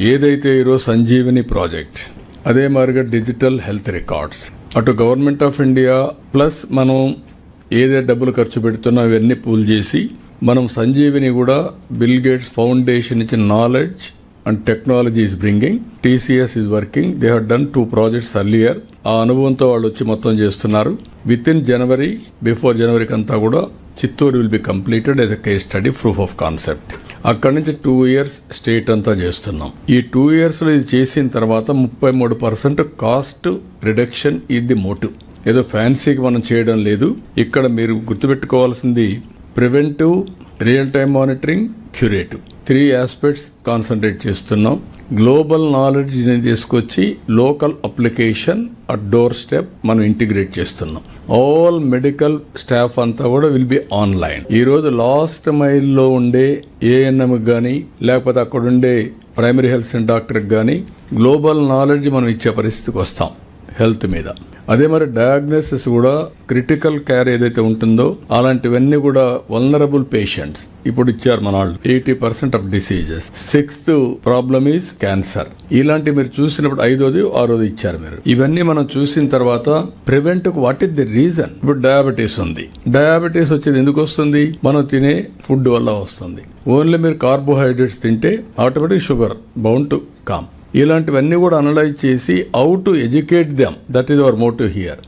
ఏదైతే ఈరోజు సంజీవని ప్రాజెక్ట్, అదే మాదిరిగా డిజిటల్ హెల్త్ రికార్డ్స్, అటు గవర్నమెంట్ ఆఫ్ ఇండియా ప్లస్ మనం ఏదైతే డబ్బులు ఖర్చు పెడుతున్నా అవన్నీ పూల్ చేసి మనం సంజీవిని కూడా బిల్ గేట్స్ ఫౌండేషన్ ఇచ్చిన knowledge and technology is bringing. TCS is working. They have done 2 projects earlier. ఆ అనుభవంతో వాళ్ళు వచ్చి మొత్తం చేస్తున్నారు. విత్ ఇన్ జనవరి, బిఫోర్ జనవరికి అంతా కూడా Chittoor will be completed as a case study, proof of concept. అక్కడి నుంచి 2 years స్టేట్ అంతా చేస్తున్నాం. ఈ 2 years లో ఇది చేసిన తర్వాత 33% cost reduction is the motive. ఏదో ఫ్యాన్సీకి మనం చేయడం లేదు. ఇక్కడ మీరు గుర్తుపెట్టుకోవాల్సింది preventive, real time monitoring, curative, 3 aspects concentrate చేస్తున్నాం. గ్లోబల్ నాలెడ్జ్ తీసుకొచ్చి local application at doorstep మనం ఇంటిగ్రేట్ చేస్తున్నాం. ఆల్ మెడికల్ స్టాఫ్ అంతా కూడా విల్ బి ఆన్లైన్. ఈ రోజు లాస్ట్ మైల్ లో ఉండే ANM గానీ లేకపోతే అక్కడ ఉండే ప్రైమరీ హెల్త్ సెంటర్ డాక్టర్ గానీ గ్లోబల్ నాలెడ్జ్ మనం ఇచ్చే పరిస్థితికి వస్తాం హెల్త్ మీద. అదే మరి డయాగ్నోసిస్ కూడా క్రిటికల్ కేర్ ఏదైతే ఉంటుందో అలాంటివన్నీ కూడా వల్నరబుల్ పేషెంట్స్ ఇప్పుడు ఇచ్చారు మన వాళ్ళు. 80% of diseases. 6th problem is cancer. ఇలాంటి మీరు చూసినప్పుడు 5th, 6th ఇచ్చారు మీరు. ఇవన్నీ మనం చూసిన తర్వాత prevent what is the reason. ఇప్పుడు డయాబెటీస్ ఉంది. డయాబెటీస్ వచ్చేది ఎందుకు వస్తుంది? మనం తినే ఫుడ్ వల్ల వస్తుంది. ఓన్లీ మీరు కార్బోహైడ్రేట్స్ తింటే automatic sugar bound to come. ఇలాంటివన్నీ కూడా అనలైజ్ చేసి how to educate them, that is our motive here.